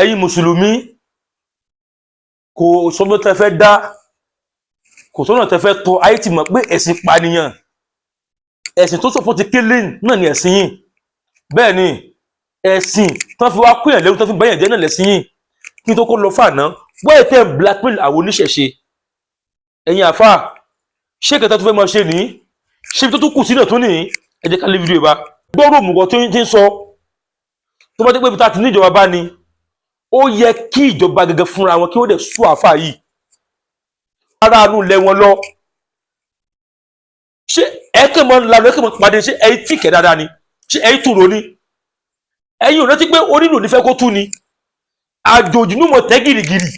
ẹ̀yin mùsùlùmí kò sọ́nà tẹ́ fẹ́ dá kò sọ́nà tẹ́ fẹ́ tọ́ ayé ti mọ̀ pé ẹ̀sìn pànìyàn ẹ̀sìn tó sọ̀pọ̀ ti killing náà ni ẹ̀sìn yìí bẹ́ẹ̀ ni ẹ̀sìn tó fi wá kúyàn lẹ́rú tó fi bẹ́yàn jẹ́ náà lẹ́sìn yìí kí n tó kó lọ fàná wọ́n ètè blackmail àwọn oníṣẹ̀ṣe ẹ̀yin àfà ṣé kẹta tó fẹ́ máa ṣe ní ṣé tó tún kù sí náà tó ní ẹ jẹ́ ká lé fídíò bá gbọ́rọ̀ òmùgọ̀ tó ń sọ tó bá dé pé ibi tá a ti ní ìjọba bá ní ó yẹ kí ìjọba gẹ́gẹ́ fúnra wọn kí wọ́n dẹ̀ sú àfà yìí aráàlú lẹ wọn lọ ṣé ẹ̀kẹ́ mọ́ lanu ẹ̀kẹ́ mọ́ pàdé ṣé ẹ̀yìn tí kẹ̀ dáadáa ni ṣé ẹ̀yìn tún ro ni ẹ̀yìn ò rántí pé onílò nífẹ̀ẹ́ kó tú ni àjòjì ní mọ̀ tẹ́ gìrìgìrì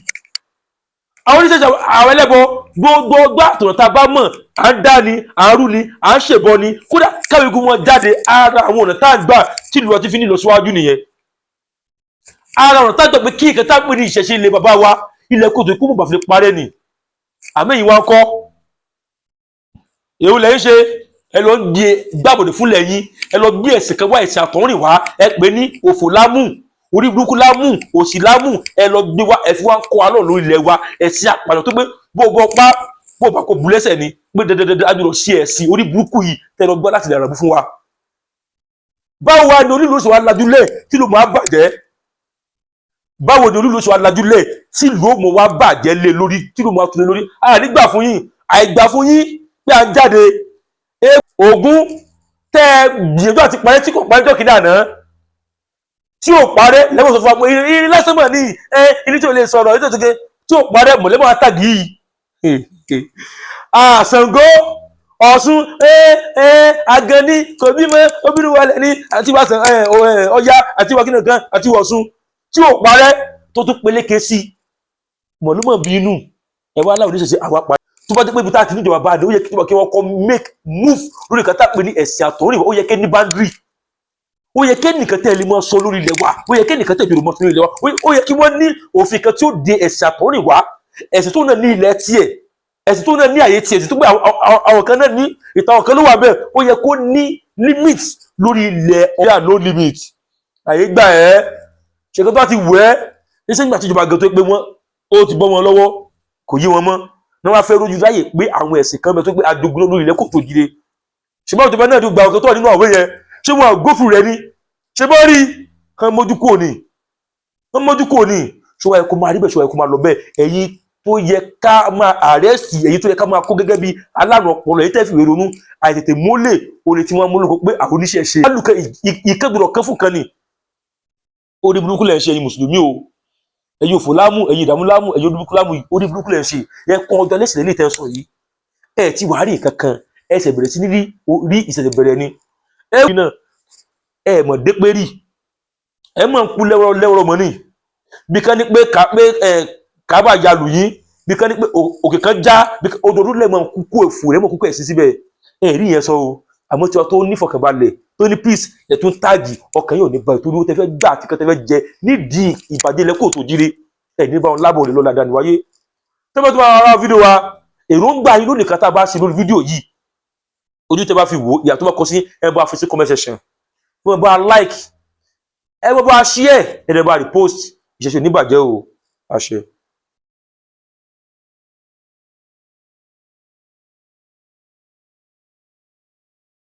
àwọn oníṣẹ́ṣẹ́ àwọn ẹlẹ́bọ gbogbo àtọ̀nà tá a bá mọ̀ à ń dá ni à ń rú ni à ń ṣèbọ ni kódà káwé igun wọn jáde ara àwọn ọ̀nà tá a gbà tí ìlú ọtí fi ní ìlọsíwájú nìyẹn ara ọ̀nà tá a gbà pé kí ìkẹta pé ní ìṣẹ̀ṣe ilé bàbá wa ilẹ̀ kòtò ikú mọ̀ bá fi parẹ́ ni àmẹ́yìn wa ń kọ́ èwo lẹ́yìn ṣe ẹ lọ gbé gbàbọ̀dẹ̀ fúnlẹ̀ yín ẹ lọ gbé ẹ̀sìn kan wá ẹ̀sìn àtọ̀rìn wá ẹ pè ní òfò lámù orí burúkú lámù òsì lámù ẹ lọ gbé wá ẹ fi wá ń kọ́ alọ́ lórí ilẹ̀ wa ẹ̀sìn àpàdé tó pé bó ọpá bó bá kó bu lẹ́sẹ̀ ni pé dandandandan adúlọ sí ẹ̀sìn orí burúkú yìí tẹ lọ gbọ́ láti lè rà fún wa. báwo wá ni onílùú wa lajúlẹ̀ tí ló máa bàjẹ́ báwo ni onílùú wa lajúlẹ̀ tí ló mọ̀ wá bàjẹ́ lé lórí tí ló máa tún lé lórí àìnígbà fún yín àìgbà fún yín pé à ń jáde Ògún tẹ gbìyànjú àti parẹ́ tí kò parẹ́ jọ́ kìíní àná tí ò parẹ́ lẹ́mọ̀ sọ fún wa pé irin lásán mọ̀ ní ilé tí ò lè sọ̀rọ̀ ètò ìtòkè tí ò parẹ́ mọ̀lẹ́mọ̀ àtàgì yìí Ṣàngó Ọ̀ṣun Àgàní kò bímọ obìnrin wa lẹ́ni àti wà sàn Ọya àti wà kínú kan àti Ọ̀ṣun tí ò parẹ́ tó tún peléke sí mọ̀lúmọ̀ bí inú ẹ̀wọ́n aláwọ̀ oníṣẹ̀ṣẹ̀ àwa parẹ́ tó bá dé pé ibi tá a ti níjọba bá dé ó yẹ kí wọ́n kọ́ make move lórí nǹkan tá a pè ní ẹ̀sìn àtọ̀rìn ó yẹ kí ní boundary ó yẹ kí nìkan tẹ́ ẹ lè mọ́ sọ lórí ilẹ̀ wa ó yẹ kí nìkan tẹ́ ẹ lè mọ́ sọ lórí ilẹ̀ wa ó yẹ kí wọ́n ní òfin kan tí ó de ẹ̀sìn àtọ̀rìn wá ẹ̀sìn tó náà ní ilẹ̀ tiẹ̀ ẹ̀sìn tó náà ní àyè tiẹ̀ ẹ̀sìn tó pé àwọn kan náà ní ìtàn àwọn kan ló wà bẹ́ẹ̀ ó yẹ kó ní limit lórí ilẹ̀ ọ̀yà no limit àyè gbà ẹ́ ṣèkọ́ tó bá ti wẹ̀ ẹ́ níṣẹ́ nígbà tí ìjọba gan tó pé wọ́n ó ti bọ́ wọn lọ́wọ́ kò yí wọn mọ́ ní wọ́n fẹ́ rójú láyè pé àwọn ẹ̀sìn kan bẹ tó pé adogun lórí ilẹ̀ kò tó jíire ṣùgbọ́n ìjọba náà tó gba ọ̀kan tó wà nínú àwẹ̀ yẹn ṣé wọn gófù rẹ ni ṣé bọ́ rí kan mójú kò ní wọ́n mójú kò ní ṣọwọ́ ẹ̀kọ́ máa rí bẹ́ẹ̀ ṣọwọ́ ẹ̀kọ́ máa lọ bẹ́ẹ̀ ẹ̀yin tó yẹ ká máa àrẹ́sì èyí tó yẹ ká máa kó gẹ́gẹ́ bí alárùn ọpọlọ èyí tẹ́ fi ronú àìtètè mólè olè tí wọ́n mólè kó pé àwọn oníṣẹ́ ṣe alùkẹ́ ìkẹ́gbọ̀rọ̀ kan fún kan ni orí burúkú lẹ̀ ń ṣe ẹ̀yin mùsùlùmí o ẹ̀yin òfò lámù ẹ̀yin ìdààmú lámù ẹ̀yin olúburúkú lámù orí burúkú lẹ̀ ń ṣe ẹ̀kọ́ ọjọ́ lẹ́sìn lẹ́lẹ́ tẹ́ sọ yìí ẹ̀ tí wàá rí kankan ẹsẹ̀ bẹ̀rẹ̀ sí ní rí ìṣẹ̀lẹ̀ bẹ̀rẹ̀ ni ẹ̀ náà ẹ̀ mọ̀ dé pé rí ẹ̀ mọ̀ ń kú lẹ́wọ́rọ́ mọ́ ní bí kan ní pé kábà ya lù yín bí kan ní pé òkè kan já odòdó lẹ́mọ̀ kúkú èfò rẹ̀ mọ̀ kúkú ẹ̀ sí síbẹ̀ ẹ̀ rí yẹn sọ o àmọ́ tí wọ́n tó ní fọkànbalẹ̀ tó ní peace ẹ̀ tó ń táàgì ọkàn yóò ní bá ètò olówó tẹ́fẹ́ gbà àti kẹtẹ́fẹ́ jẹ nídìí ìbàjẹ́ lẹ́kọ̀ọ́ tó jíire ẹ̀ ní bá wọn lábọ̀ rẹ̀ lọ́la dání wáyé tẹ́fẹ́ tó bá wọn rárá fídíò wa èròǹgbà yín lónìí kan tá a bá ṣe lórí fídíò yìí ojú tẹ́ bá fi wò ìyà tó bá kọ sí ẹ bá fi sí comment section ẹ bá like ẹ bá share ẹ bá repost ìṣẹ̀ṣẹ̀ níbàjẹ́ o àṣẹ.